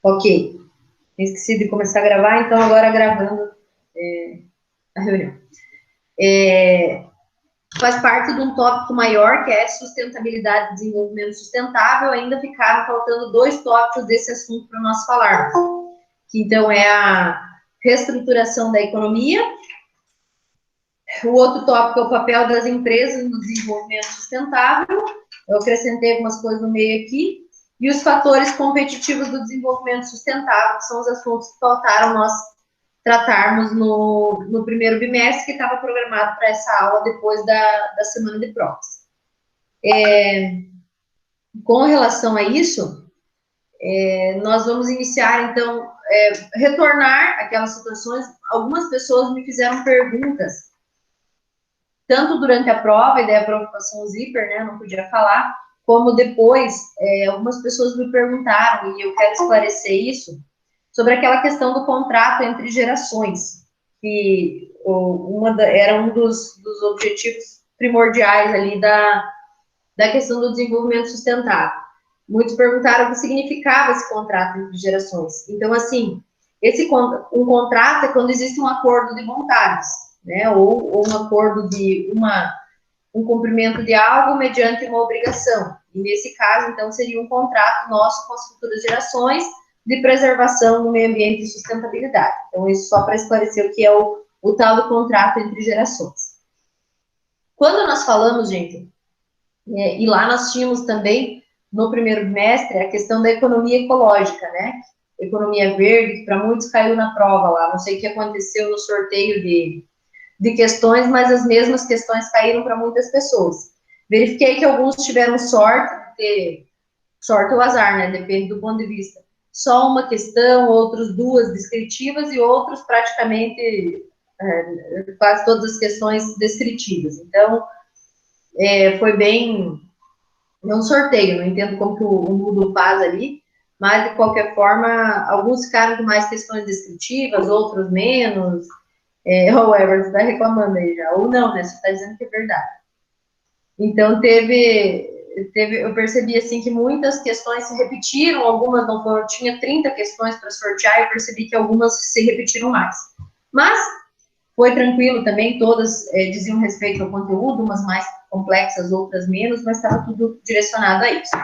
Ok, esqueci de começar a gravar, então agora gravando a reunião. Faz parte de um tópico maior, que é sustentabilidade e desenvolvimento sustentável. Ainda ficaram faltando 2 tópicos desse assunto para nós falarmos, que então é a reestruturação da economia. O outro tópico é o papel das empresas no desenvolvimento sustentável. Eu acrescentei algumas coisas no meio aqui. E os fatores competitivos do desenvolvimento sustentável, que são os assuntos que faltaram nós tratarmos no primeiro bimestre, que estava programado para essa aula depois da semana de provas. Com relação a isso, nós vamos iniciar, então, retornar aquelas situações. Algumas pessoas me fizeram perguntas, tanto durante a prova, e daí a preocupação zíper, né, não podia falar, como depois, algumas pessoas me perguntaram, e eu quero esclarecer isso, sobre aquela questão do contrato entre gerações, que era um dos objetivos primordiais ali da questão do desenvolvimento sustentável. Muitos perguntaram o que significava esse contrato entre gerações. Então, assim, um contrato é quando existe um acordo de vontades, né? Ou um acordo de um cumprimento de algo mediante uma obrigação. E nesse caso, então, seria um contrato nosso com as futuras gerações de preservação do meio ambiente e sustentabilidade. Então, isso só para esclarecer o que é o tal do contrato entre gerações. Quando nós falamos, gente, e lá nós tínhamos também, no primeiro bimestre, a questão da economia ecológica, né? Economia verde, que para muitos caiu na prova lá. Não sei o que aconteceu no sorteio de questões, mas as mesmas questões caíram para muitas pessoas. Verifiquei que alguns tiveram sorte de ter sorte ou azar, né? Depende do ponto de vista. Só uma questão, outros 2 descritivas e outros praticamente quase todas as questões descritivas. Então, foi bem um sorteio, não entendo como que o Moodle faz ali, mas de qualquer forma, alguns ficaram com mais questões descritivas, outros menos. O Everton está reclamando aí já, ou não, né? Você está dizendo que é verdade. Então, eu percebi assim que muitas questões se repetiram, algumas não foram, tinha 30 questões para sortear, e eu percebi que algumas se repetiram mais. Mas foi tranquilo também, todas diziam respeito ao conteúdo, umas mais complexas, outras menos, mas estava tudo direcionado a isso.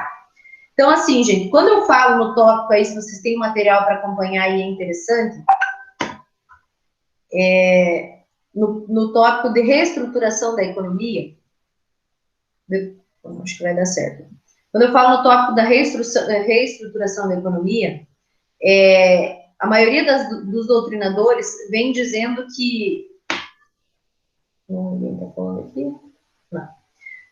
Então, assim, gente, quando eu falo no tópico aí, se vocês têm material para acompanhar e é interessante, no tópico de reestruturação da economia, acho que vai dar certo. Quando eu falo no tópico da reestruturação da economia, a maioria dos doutrinadores vem dizendo que... Ninguém está falando aqui? Não.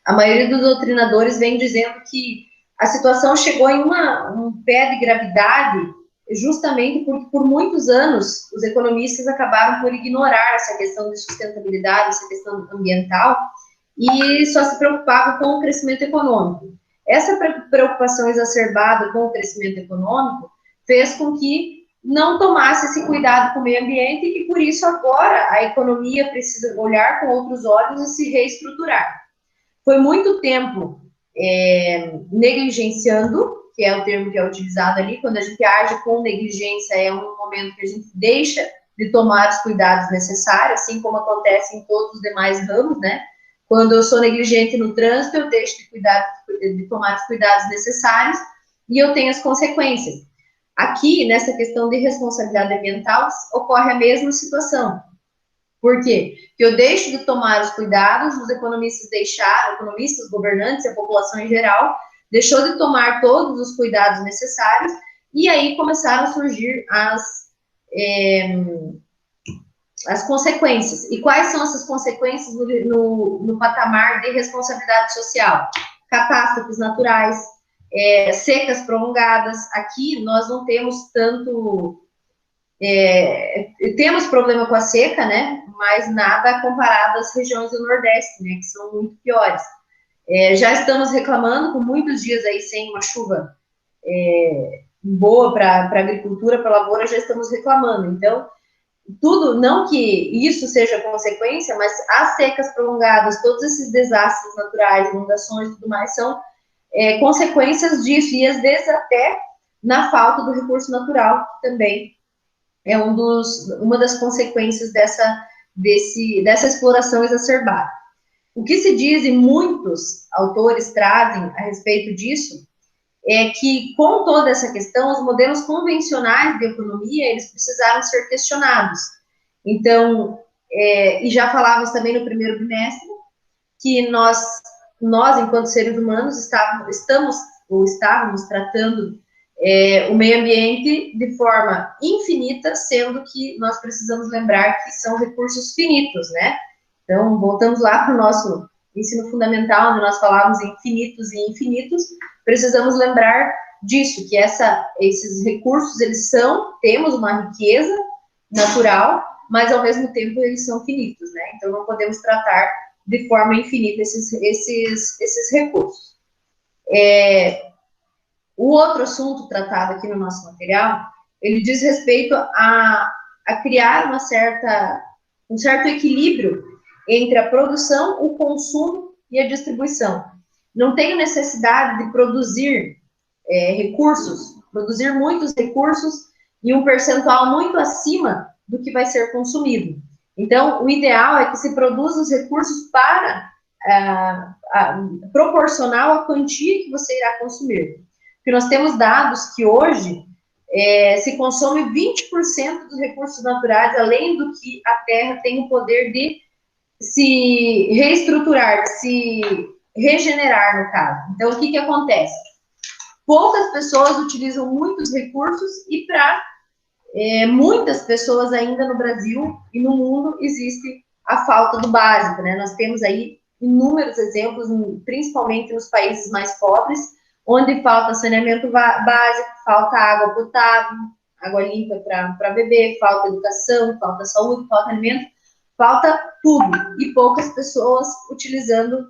A maioria dos doutrinadores vem dizendo que a situação chegou em um pé de gravidade justamente porque, por muitos anos, os economistas acabaram por ignorar essa questão de sustentabilidade, essa questão ambiental, e só se preocupavam com o crescimento econômico. Essa preocupação exacerbada com o crescimento econômico fez com que não tomasse esse cuidado com o meio ambiente e, por isso, agora a economia precisa olhar com outros olhos e se reestruturar. Foi muito tempo negligenciando, que é o termo que é utilizado ali, quando a gente age com negligência, é um momento que a gente deixa de tomar os cuidados necessários, assim como acontece em todos os demais ramos, né? Quando eu sou negligente no trânsito, eu deixo de tomar os cuidados necessários e eu tenho as consequências. Aqui, nessa questão de responsabilidade ambiental, ocorre a mesma situação. Por quê? Porque eu deixo de tomar os cuidados, os economistas deixaram, economistas, governantes, a população em geral, deixou de tomar todos os cuidados necessários, e aí começaram a surgir as consequências. E quais são essas consequências no patamar de responsabilidade social? Catástrofes naturais, secas prolongadas. Aqui nós não temos tanto... temos problema com a seca, né? Mas nada comparado às regiões do Nordeste, né? Que são muito piores. Já estamos reclamando, com muitos dias aí sem uma chuva boa para a agricultura, para a lavoura, já estamos reclamando. Então, tudo, não que isso seja consequência, mas as secas prolongadas, todos esses desastres naturais, inundações e tudo mais, são consequências disso, e às vezes até na falta do recurso natural, que também é uma das consequências dessa exploração exacerbada. O que se diz, e muitos autores trazem a respeito disso, é que, com toda essa questão, os modelos convencionais de economia, eles precisaram ser questionados. Então, e já falávamos também no primeiro bimestre, que nós enquanto seres humanos, estávamos tratando o meio ambiente de forma infinita, sendo que nós precisamos lembrar que são recursos finitos, né? Então, voltamos lá para o nosso ensino fundamental, onde nós falávamos em finitos e infinitos, precisamos lembrar disso, que esses recursos, temos uma riqueza natural, mas ao mesmo tempo eles são finitos, né? Então não podemos tratar de forma infinita esses recursos. O outro assunto tratado aqui no nosso material, ele diz respeito a criar um certo equilíbrio entre a produção, o consumo e a distribuição. Não tenho necessidade de produzir produzir muitos recursos e um percentual muito acima do que vai ser consumido. Então, o ideal é que se produza os recursos para proporcional à quantia que você irá consumir. Porque nós temos dados que hoje se consome 20% dos recursos naturais, além do que a Terra tem o poder de se reestruturar, de se regenerar, no caso. Então, o que acontece? Poucas pessoas utilizam muitos recursos e para muitas pessoas ainda no Brasil e no mundo existe a falta do básico, né? Nós temos aí inúmeros exemplos, principalmente nos países mais pobres, onde falta saneamento básico, falta água potável, água limpa para beber, falta educação, falta saúde, falta alimento, falta tudo. E poucas pessoas utilizando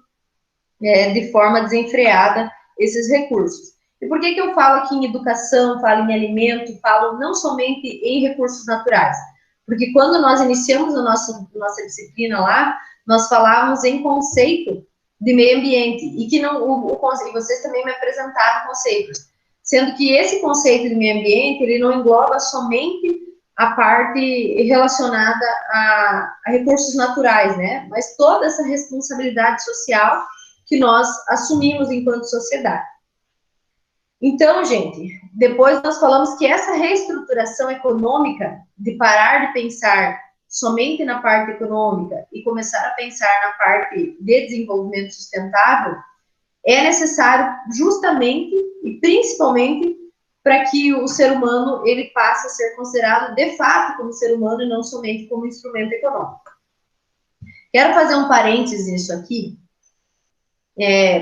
de forma desenfreada esses recursos. E por que eu falo aqui em educação, falo em alimento, falo não somente em recursos naturais? Porque quando nós iniciamos a nossa disciplina lá, nós falávamos em conceito de meio ambiente, e que não, e vocês também me apresentaram conceitos, sendo que esse conceito de meio ambiente, ele não engloba somente a parte relacionada a recursos naturais, né? Mas toda essa responsabilidade social que nós assumimos enquanto sociedade. Então, gente, depois nós falamos que essa reestruturação econômica, de parar de pensar somente na parte econômica e começar a pensar na parte de desenvolvimento sustentável, é necessário justamente e principalmente para que o ser humano ele passe a ser considerado de fato como ser humano e não somente como instrumento econômico. Quero fazer um parênteses nisso aqui,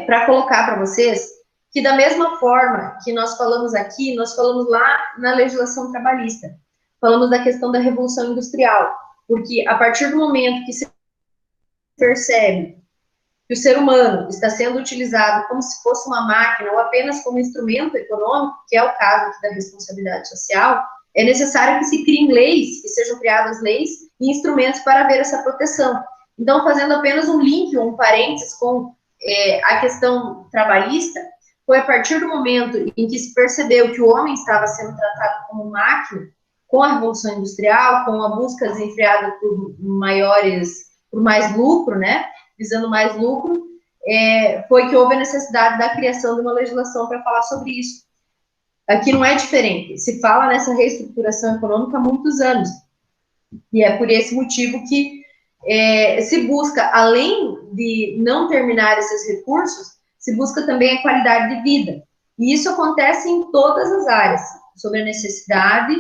para colocar para vocês que da mesma forma que nós falamos aqui, nós falamos lá na legislação trabalhista, falamos da questão da revolução industrial, porque a partir do momento que se percebe que o ser humano está sendo utilizado como se fosse uma máquina ou apenas como instrumento econômico, que é o caso aqui da responsabilidade social, é necessário que se criem leis, que sejam criadas leis e instrumentos para haver essa proteção. Então, fazendo apenas um link, um parênteses com a questão trabalhista, foi a partir do momento em que se percebeu que o homem estava sendo tratado como máquina, com a Revolução Industrial, com a busca desenfreada por mais lucro, né, visando mais lucro, foi que houve a necessidade da criação de uma legislação para falar sobre isso. Aqui não é diferente, se fala nessa reestruturação econômica há muitos anos, e é por esse motivo que se busca, além de não terminar esses recursos, se busca também a qualidade de vida. E isso acontece em todas as áreas, sobre a necessidade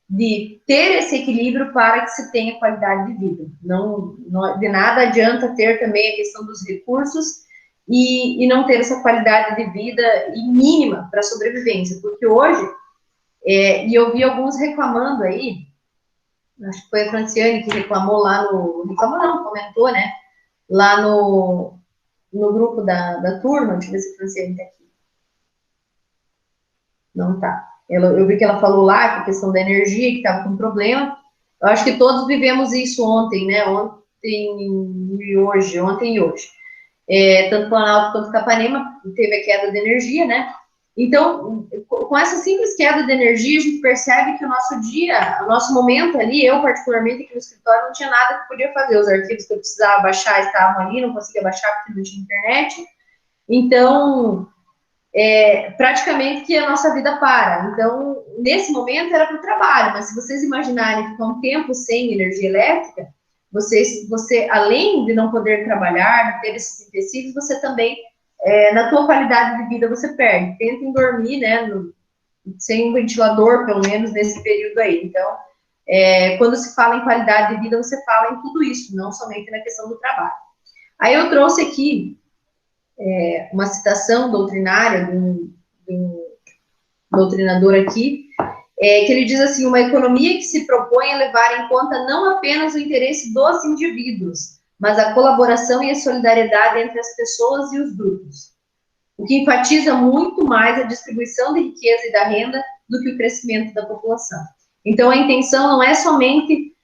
de ter esse equilíbrio para que se tenha qualidade de vida. Não, de nada adianta ter também a questão dos recursos e não ter essa qualidade de vida mínima para a sobrevivência. Porque hoje, e eu vi alguns reclamando aí, acho que foi a Franciane que reclamou lá comentou, né? Lá no grupo da turma, deixa eu ver se a Franciane está aqui. Não está. Eu vi que ela falou lá que a questão da energia, que estava com problema. Eu acho que todos vivemos isso ontem, né? Ontem e hoje. Tanto Planalto quanto Capanema teve a queda de energia, né? Então, com essa simples queda de energia, a gente percebe que o nosso dia, o nosso momento ali, eu particularmente aqui no escritório, não tinha nada que podia fazer. Os arquivos que eu precisava baixar estavam ali, não conseguia baixar porque não tinha internet. Então, praticamente que a nossa vida para. Então, nesse momento era para o trabalho, mas se vocês imaginarem ficar um tempo sem energia elétrica, você além de não poder trabalhar, de ter esses empecilhos, você também, na tua qualidade de vida, você perde. Tentem dormir, né, sem um ventilador, pelo menos, nesse período aí. Então, quando se fala em qualidade de vida, você fala em tudo isso, não somente na questão do trabalho. Aí eu trouxe aqui uma citação doutrinária de um doutrinador aqui, que ele diz assim: uma economia que se propõe a levar em conta não apenas o interesse dos indivíduos, mas a colaboração e a solidariedade entre as pessoas e os grupos, o que enfatiza muito mais a distribuição de riqueza e da renda do que o crescimento da população. Então, a intenção não é somente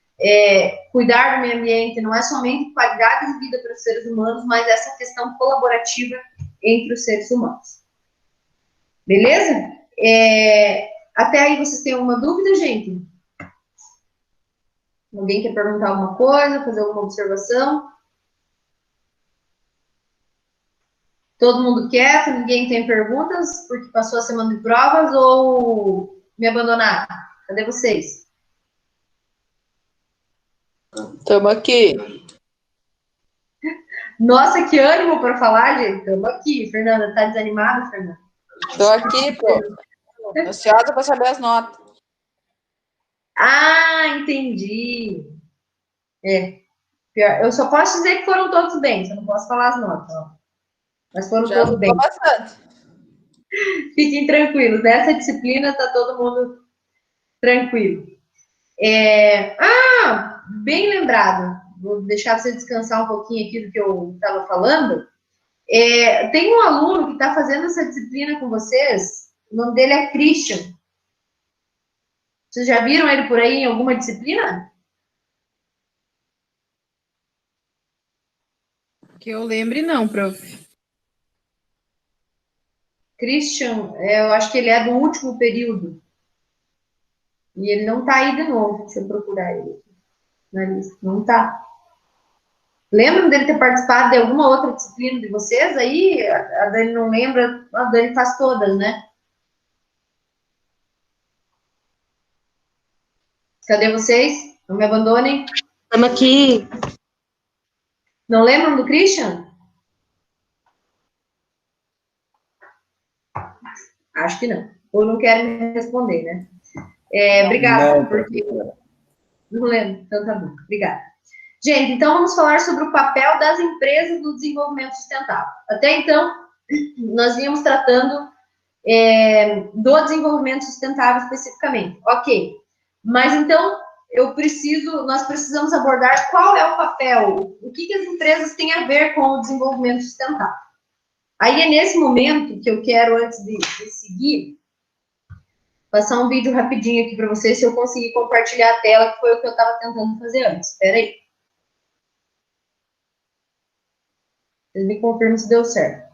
cuidar do meio ambiente, não é somente qualidade de vida para os seres humanos, mas essa questão colaborativa entre os seres humanos. Beleza? Até aí vocês têm alguma dúvida, gente? Alguém quer perguntar alguma coisa, fazer alguma observação? Todo mundo quieto, ninguém tem perguntas, porque passou a semana de provas ou me abandonaram? Cadê vocês? Estamos aqui. Nossa, que ânimo para falar, gente. Estamos aqui. Fernanda, tá desanimada, Fernanda? Estou aqui, pô. Ansiosa para saber as notas. Ah, entendi. Pior. Eu só posso dizer que foram todos bem, só não posso falar as notas, ó. Mas foram Já todos bem. ajudou bastante. Fiquem tranquilos, nessa disciplina tá todo mundo tranquilo. Bem lembrado. Vou deixar você descansar um pouquinho aqui do que eu estava falando. Tem um aluno que está fazendo essa disciplina com vocês, o nome dele é Christian. Vocês já viram ele por aí em alguma disciplina? Que eu lembre, não, prof. Christian, eu acho que ele é do último período. E ele não está aí de novo. Deixa eu procurar ele na lista. Não está. Lembram dele ter participado de alguma outra disciplina de vocês? Aí a Dani não lembra, a Dani faz todas, né? Cadê vocês? Não me abandonem. Estamos aqui. Não lembram do Christian? Acho que não. Ou não querem me responder, né? Obrigada. Não, porque... Não lembro. Então tá bom. Obrigada. Gente, então vamos falar sobre o papel das empresas no desenvolvimento sustentável. Até então, nós vínhamos tratando do desenvolvimento sustentável especificamente. Ok. Mas então, nós precisamos abordar qual é o papel, o que as empresas têm a ver com o desenvolvimento sustentável. Aí é nesse momento que eu quero, antes de seguir, passar um vídeo rapidinho aqui para vocês, se eu conseguir compartilhar a tela, que foi o que eu estava tentando fazer antes. Espera aí. Vocês me confirmam se deu certo.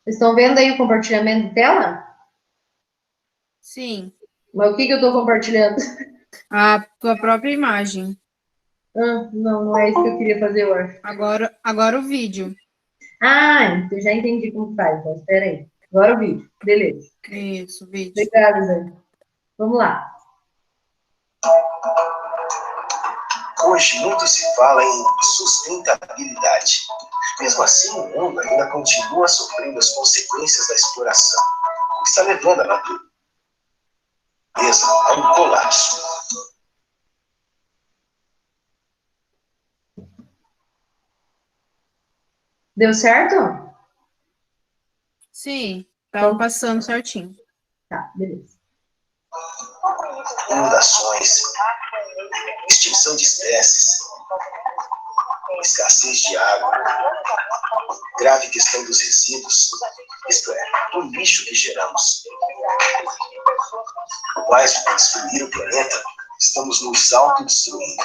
Vocês estão vendo aí o compartilhamento de tela? Sim. Mas o que eu estou compartilhando? A tua própria imagem. Não é isso que eu queria fazer, eu acho. Agora o vídeo. Eu já entendi como faz, então espera aí. Agora o vídeo. Beleza. Isso, o vídeo. Obrigada, Zé. Vamos lá. Hoje muito se fala em sustentabilidade. Mesmo assim, o mundo ainda continua sofrendo as consequências da exploração, o que está levando a natureza a um colapso. Deu certo? Sim, estava passando certinho. Tá, beleza. inundações, extinção de espécies, escassez de água, grave questão dos resíduos, isto é, do lixo que geramos. Mais do que destruir o planeta, estamos nos autodestruindo.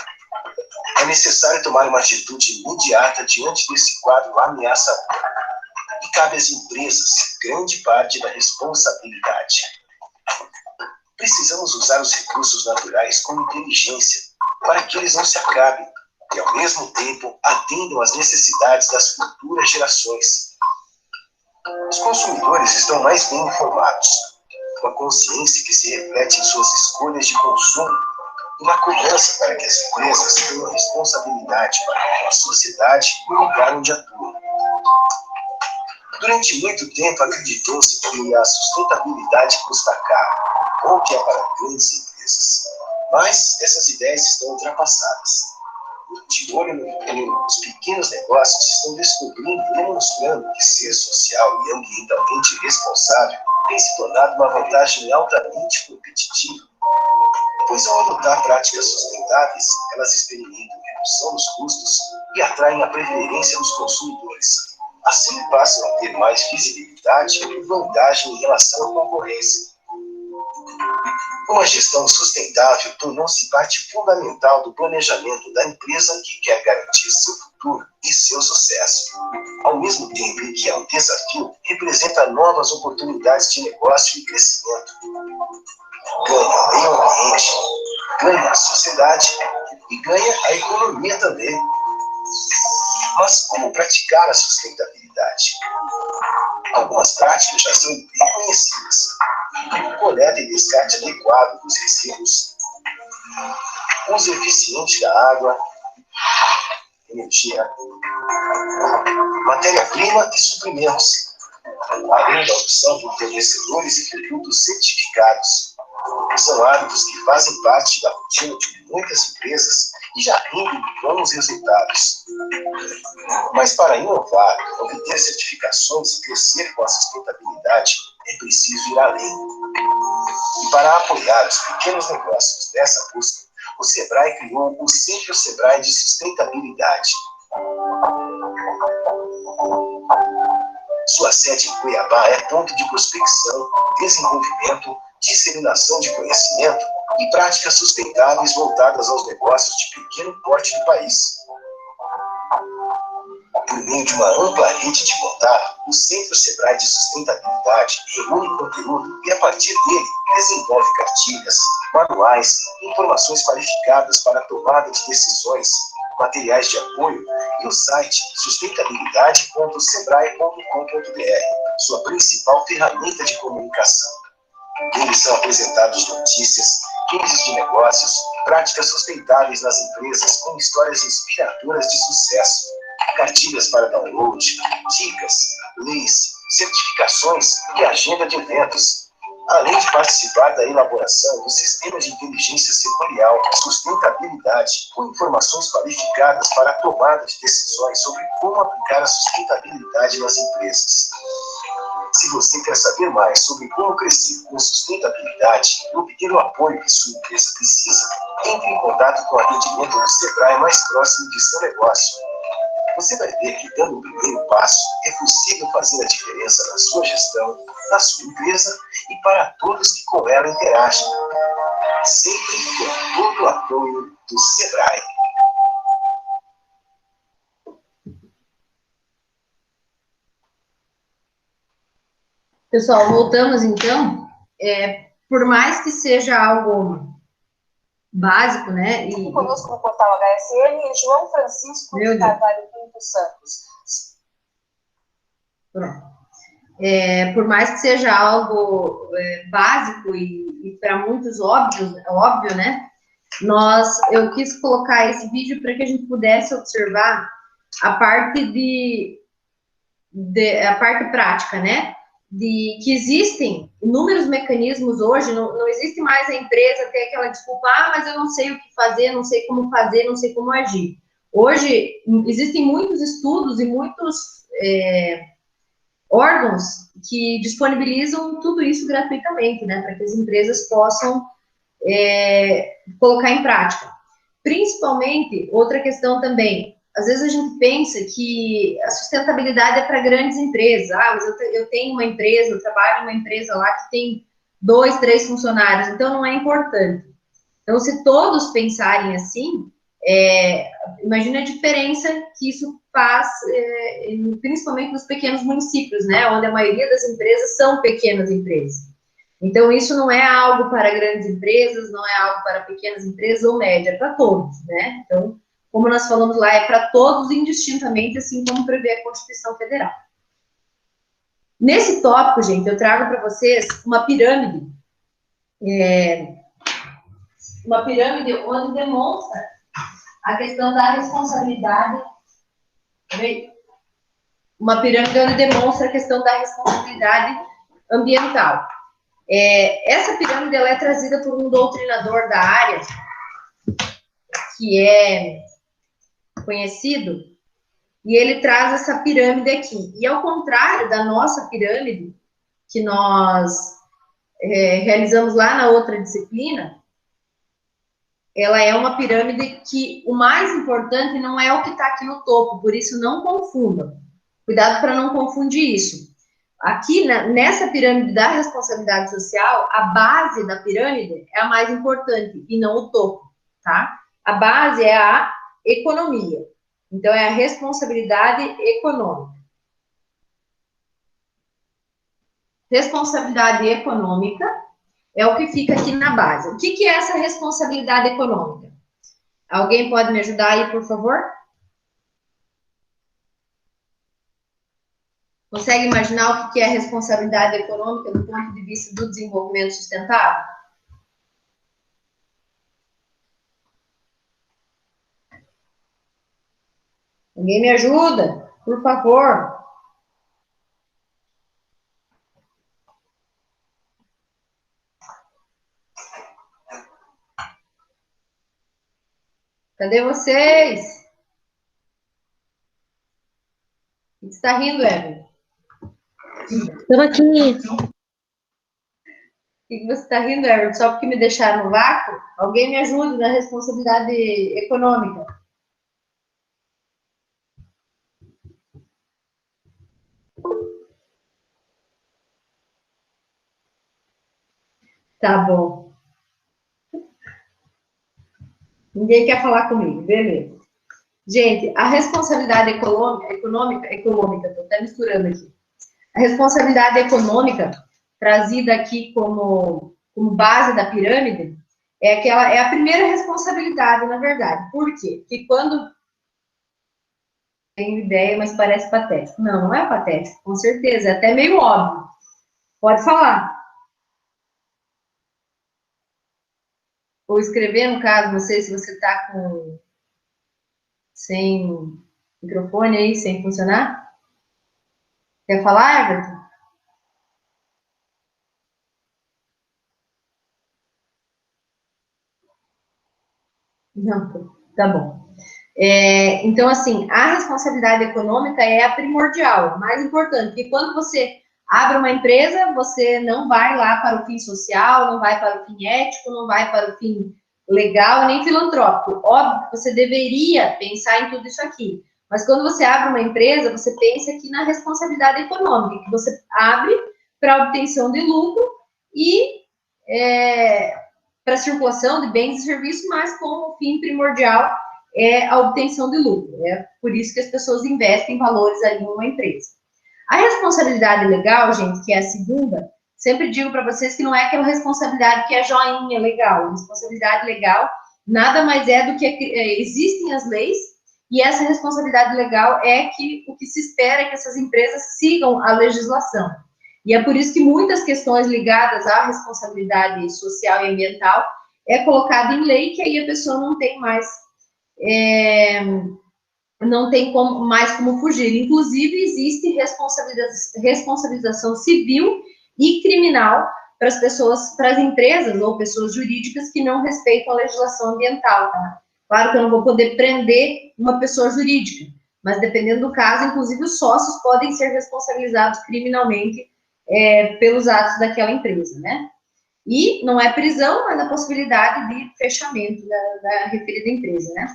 É necessário tomar uma atitude imediata diante desse quadro ameaçador. E cabe às empresas grande parte da responsabilidade. Precisamos usar os recursos naturais com inteligência para que eles não se acabem e, ao mesmo tempo, atendam às necessidades das futuras gerações. Os consumidores estão mais bem informados, com a consciência que se reflete em suas escolhas de consumo e uma cobrança para que as empresas tenham responsabilidade para a sociedade e o lugar onde atuam. Durante muito tempo acreditou-se que a sustentabilidade custa caro, ou que é para grandes empresas. Mas essas ideias estão ultrapassadas. De olho nos pequenos negócios, estão descobrindo e demonstrando que ser social e ambientalmente responsável tem se tornado uma vantagem altamente competitiva. Pois ao adotar práticas sustentáveis, elas experimentam redução nos custos e atraem a preferência dos consumidores. Assim passam a ter mais visibilidade e vantagem em relação à concorrência. Uma gestão sustentável tornou-se parte fundamental do planejamento da empresa que quer garantir seu futuro e seu sucesso. Ao mesmo tempo em que é um desafio, representa novas oportunidades de negócio e crescimento. Ganha o meio ambiente, ganha a sociedade e ganha a economia também. Mas como praticar a sustentabilidade? Algumas práticas já são bem conhecidas. Coleta e descarte adequado dos resíduos, uso eficiente da água, energia, matéria-prima e suprimentos, além da opção por fornecedores e produtos certificados. São hábitos que fazem parte da rotina de muitas empresas e já rendem bons resultados. Mas para inovar, obter certificações e crescer com a sustentabilidade, é preciso ir além. E para apoiar os pequenos negócios nessa busca, o Sebrae criou o Centro Sebrae de Sustentabilidade. Sua sede em Cuiabá é ponto de prospecção, desenvolvimento, disseminação de conhecimento e práticas sustentáveis voltadas aos negócios de pequeno porte do país. Por meio de uma ampla rede de contato, o Centro Sebrae de Sustentabilidade reúne conteúdo e, a partir dele, desenvolve cartilhas, manuais, informações qualificadas para a tomada de decisões, materiais de apoio e o site sustentabilidade.sebrae.com.br, sua principal ferramenta de comunicação. Neles são apresentados notícias, cases de negócios, práticas sustentáveis nas empresas com histórias inspiradoras de sucesso, cartilhas para download, dicas, leis, certificações e agenda de eventos, além de participar da elaboração do sistema de inteligência setorial, sustentabilidade, com informações qualificadas para a tomada de decisões sobre como aplicar a sustentabilidade nas empresas. Se você quer saber mais sobre como crescer com sustentabilidade e obter o apoio que sua empresa precisa, entre em contato com o atendimento do Sebrae mais próximo de seu negócio. Você vai ver que, dando o primeiro passo, é possível fazer a diferença na sua gestão, na sua empresa e para todos que com ela interagem. Sempre com todo o apoio do Sebrae. Pessoal, voltamos então. Por mais que seja algo básico, né? E conosco no portal HSM, João Francisco de Carvalho Pinto Santos. Pronto. Por mais que seja algo básico e para muitos óbvio, né? Eu quis colocar esse vídeo para que a gente pudesse observar a parte a parte prática, né? De que existem inúmeros mecanismos hoje, não existe mais a empresa ter aquela desculpa, mas eu não sei o que fazer, não sei como fazer, não sei como agir. Hoje, existem muitos estudos e muitos órgãos que disponibilizam tudo isso gratuitamente, né, para que as empresas possam colocar em prática. Principalmente, outra questão também, às vezes a gente pensa que a sustentabilidade é para grandes empresas. Mas eu tenho uma empresa, eu trabalho em uma empresa lá que tem 2, 3 funcionários, então não é importante. Então, se todos pensarem assim, imagina a diferença que isso faz, principalmente nos pequenos municípios, né, onde a maioria das empresas são pequenas empresas. Então, isso não é algo para grandes empresas, não é algo para pequenas empresas ou média, é para todos, né? Então, como nós falamos lá, é para todos indistintamente, assim como prevê a Constituição Federal. Nesse tópico, gente, eu trago para vocês uma pirâmide, onde demonstra a questão da responsabilidade, ambiental. Essa pirâmide ela é trazida por um doutrinador da área, que é conhecido, e ele traz essa pirâmide aqui. E ao contrário da nossa pirâmide, que nós realizamos lá na outra disciplina, ela é uma pirâmide que o mais importante não é o que está aqui no topo, por isso não confundam. Cuidado para não confundir isso. Aqui, nessa pirâmide da responsabilidade social, a base da pirâmide é a mais importante e não o topo, tá? A base é a economia. Então, é a responsabilidade econômica. Responsabilidade econômica é o que fica aqui na base. O que é essa responsabilidade econômica? Alguém pode me ajudar aí, por favor? Consegue imaginar o que é responsabilidade econômica do ponto de vista do desenvolvimento sustentável? Alguém me ajuda, por favor? Cadê vocês? O que você está rindo, Evelyn? Estou aqui. O que você está rindo, Evelyn? Só porque me deixaram no vácuo? Alguém me ajude na responsabilidade econômica. Tá bom. Ninguém quer falar comigo, beleza. Gente, a responsabilidade econômica, estou até misturando aqui. A responsabilidade econômica, trazida aqui como base da pirâmide, é a primeira responsabilidade, na verdade. Por quê? Porque quando... Tenho ideia, mas parece patético. Não, não é patético, com certeza, é até meio óbvio. Pode falar. Ou escrever, no caso, não sei se você está sem microfone aí, sem funcionar. Quer falar, Everton? Não, tá bom. Então, assim, a responsabilidade econômica é a primordial, mais importante, porque quando você abre uma empresa, você não vai lá para o fim social, não vai para o fim ético, não vai para o fim legal, nem filantrópico. Óbvio que você deveria pensar em tudo isso aqui, mas quando você abre uma empresa, você pensa aqui na responsabilidade econômica, que você abre para obtenção de lucro e para circulação de bens e serviços, mas como fim primordial é a obtenção de lucro. É por isso que as pessoas investem valores ali em uma empresa. A responsabilidade legal, gente, que é a segunda, sempre digo para vocês que não é aquela responsabilidade que é joinha legal. A responsabilidade legal nada mais é do que existem as leis e essa responsabilidade legal é que o que se espera é que essas empresas sigam a legislação. E é por isso que muitas questões ligadas à responsabilidade social e ambiental é colocada em lei, que aí a pessoa não tem mais como fugir. Inclusive, existe responsabilização civil e criminal para as pessoas, para as empresas ou pessoas jurídicas que não respeitam a legislação ambiental, tá? Claro que eu não vou poder prender uma pessoa jurídica, mas dependendo do caso, inclusive os sócios podem ser responsabilizados criminalmente pelos atos daquela empresa, né? E não é prisão, mas a possibilidade de fechamento da referida empresa, né?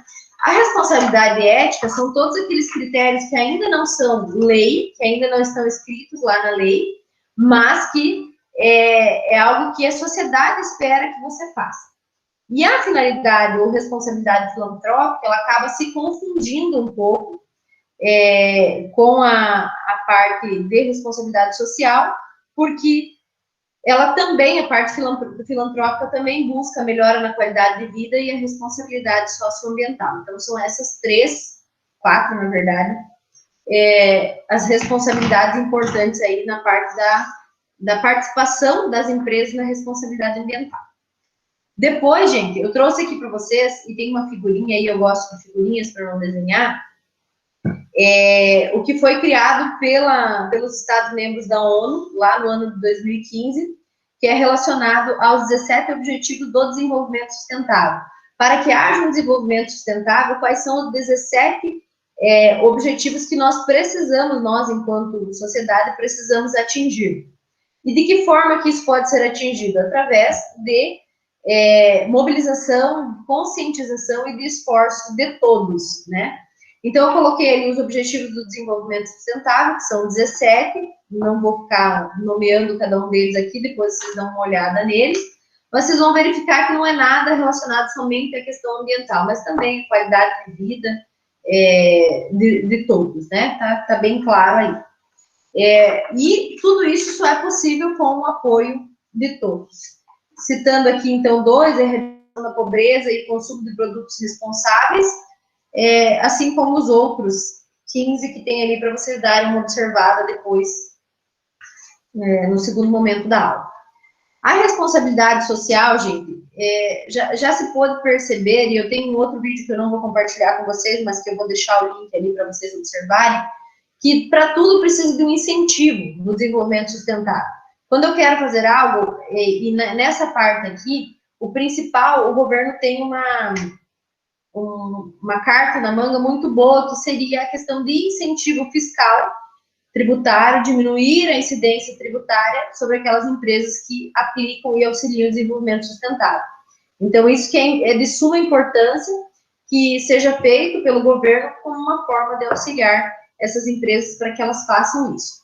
A responsabilidade ética são todos aqueles critérios que ainda não são lei, que ainda não estão escritos lá na lei, mas que é algo que a sociedade espera que você faça. E a finalidade ou responsabilidade filantrópica, ela acaba se confundindo um pouco com a parte de responsabilidade social, porque ela também, a parte filantrópica, também busca a melhora na qualidade de vida e a responsabilidade socioambiental. Então, são essas quatro, na verdade, as responsabilidades importantes aí na parte da participação das empresas na responsabilidade ambiental. Depois, gente, eu trouxe aqui para vocês, e tem uma figurinha aí, eu gosto de figurinhas para não desenhar, o que foi criado pelos Estados-membros da ONU, lá no ano de 2015, que é relacionado aos 17 Objetivos do Desenvolvimento Sustentável. Para que haja um desenvolvimento sustentável, quais são os 17 objetivos que nós precisamos, nós, enquanto sociedade, precisamos atingir? E de que forma que isso pode ser atingido? Através de mobilização, conscientização e de esforço de todos, né? Então, eu coloquei ali os Objetivos do Desenvolvimento Sustentável, que são 17, não vou ficar nomeando cada um deles aqui, depois vocês dão uma olhada neles, mas vocês vão verificar que não é nada relacionado somente à questão ambiental, mas também a qualidade de vida de todos, né? Tá bem claro aí. E tudo isso só é possível com o apoio de todos. Citando aqui, então, 2, a redução da pobreza e consumo de produtos responsáveis, assim como os outros 15 que tem ali para vocês darem uma observada depois, no segundo momento da aula. A responsabilidade social, gente, já se pôde perceber, e eu tenho um outro vídeo que eu não vou compartilhar com vocês, mas que eu vou deixar o link ali para vocês observarem, que para tudo precisa de um incentivo no desenvolvimento sustentável. Quando eu quero fazer algo, e nessa parte aqui, o governo tem uma carta na manga muito boa, que seria a questão de incentivo fiscal tributário, diminuir a incidência tributária sobre aquelas empresas que aplicam e auxiliam o desenvolvimento sustentável. Então, isso que é de suma importância que seja feito pelo governo como uma forma de auxiliar essas empresas para que elas façam isso.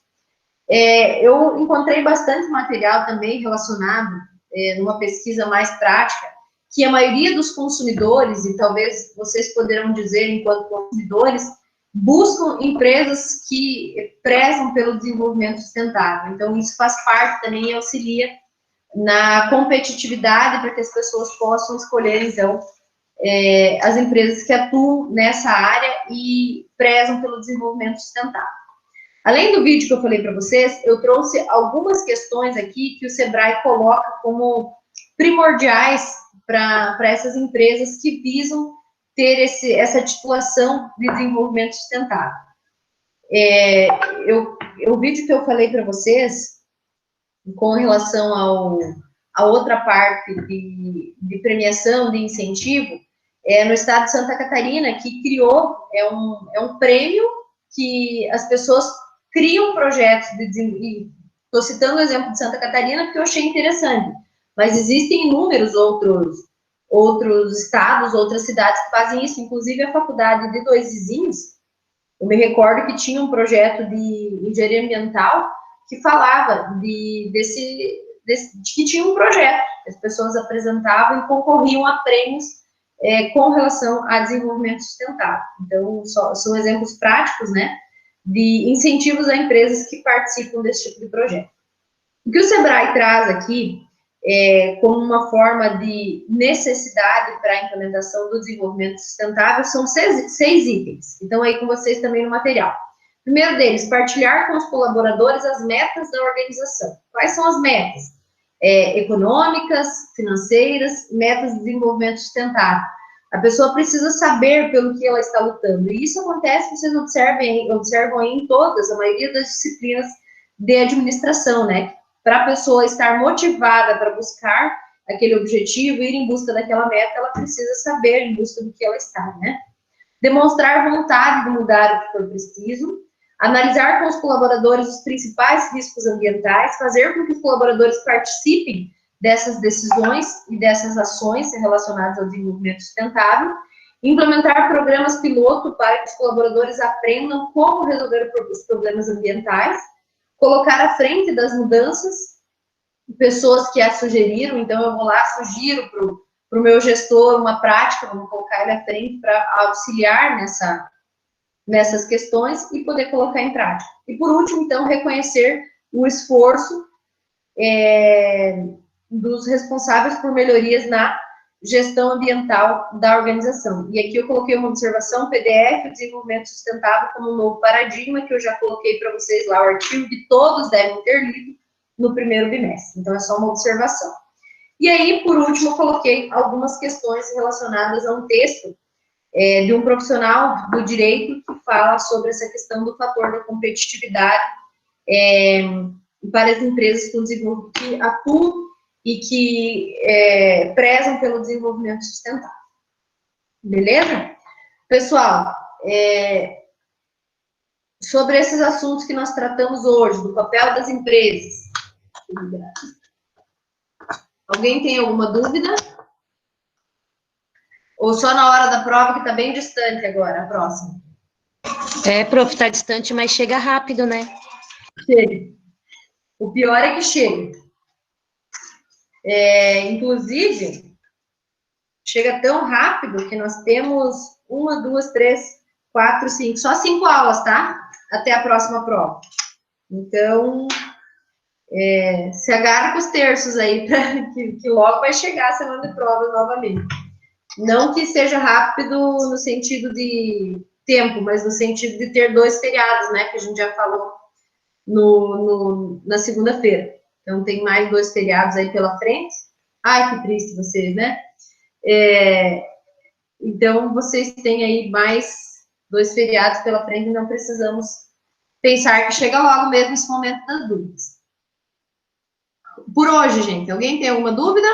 Eu encontrei bastante material também relacionado, numa pesquisa mais prática, que a maioria dos consumidores, e talvez vocês poderão dizer enquanto consumidores, buscam empresas que prezam pelo desenvolvimento sustentável. Então, isso faz parte também e auxilia na competitividade para que as pessoas possam escolher, então, as empresas que atuam nessa área e prezam pelo desenvolvimento sustentável. Além do vídeo que eu falei para vocês, eu trouxe algumas questões aqui que o Sebrae coloca como primordiais para essas empresas que visam ter essa titulação de desenvolvimento sustentável. O vídeo que eu falei para vocês, com relação a outra parte de premiação, de incentivo, no estado de Santa Catarina, que criou, um prêmio que as pessoas criam projetos estou citando o exemplo de Santa Catarina porque eu achei interessante, mas existem inúmeros outros estados, outras cidades que fazem isso, inclusive a faculdade de Dois Vizinhos, eu me recordo que tinha um projeto de engenharia ambiental que falava de que tinha um projeto, que as pessoas apresentavam e concorriam a prêmios com relação a desenvolvimento sustentável. Então, são exemplos práticos, né, de incentivos a empresas que participam desse tipo de projeto. O que o Sebrae traz aqui, como uma forma de necessidade para a implementação do desenvolvimento sustentável, são 6 itens. Então, aí com vocês também no material. Primeiro deles, partilhar com os colaboradores as metas da organização. Quais são as metas? Econômicas, financeiras, metas de desenvolvimento sustentável. A pessoa precisa saber pelo que ela está lutando. E isso acontece, vocês observam aí em todas, a maioria das disciplinas de administração, né? Para a pessoa estar motivada para buscar aquele objetivo, ir em busca daquela meta, ela precisa saber em busca do que ela está, né? Demonstrar vontade de mudar o que for preciso, analisar com os colaboradores os principais riscos ambientais, fazer com que os colaboradores participem dessas decisões e dessas ações relacionadas ao desenvolvimento sustentável, implementar programas piloto para que os colaboradores aprendam como resolver os problemas ambientais, colocar à frente das mudanças pessoas que as sugeriram, então eu vou lá, sugiro para o meu gestor uma prática, vamos colocar ele à frente para auxiliar nessas questões e poder colocar em prática. E por último, então, reconhecer o esforço dos responsáveis por melhorias na gestão ambiental da organização. E aqui eu coloquei uma observação, PDF, o desenvolvimento sustentável como um novo paradigma, que eu já coloquei para vocês lá o artigo que todos devem ter lido no primeiro bimestre. Então, é só uma observação. E aí, por último, eu coloquei algumas questões relacionadas a um texto de um profissional do direito que fala sobre essa questão do fator da competitividade para as empresas que atuam e que prezam pelo desenvolvimento sustentável. Beleza? Pessoal, sobre esses assuntos que nós tratamos hoje, do papel das empresas, alguém tem alguma dúvida? Ou só na hora da prova, que está bem distante agora, a próxima? Prof, está distante, mas chega rápido, né? Chega. O pior é que chega. Inclusive, chega tão rápido que nós temos 1, 2, 3, 4, 5, só 5 aulas, tá? Até a próxima prova. Então, se agarra com os terços aí, que logo vai chegar a semana de prova novamente. Não que seja rápido no sentido de tempo, mas no sentido de ter 2 feriados, né? Que a gente já falou na segunda-feira. Então, tem mais 2 feriados aí pela frente. Ai, que triste vocês, né? Então, vocês têm aí mais 2 feriados pela frente e não precisamos pensar que chega logo mesmo esse momento das dúvidas. Por hoje, gente, alguém tem alguma dúvida?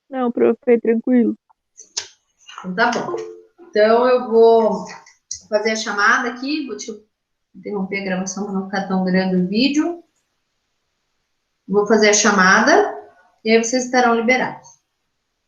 Não, prof, tranquilo. Então, tá bom. Então, eu vou fazer a chamada aqui, vou te interromper a gravação para não ficar tão grande o vídeo. Vou fazer a chamada e aí vocês estarão liberados.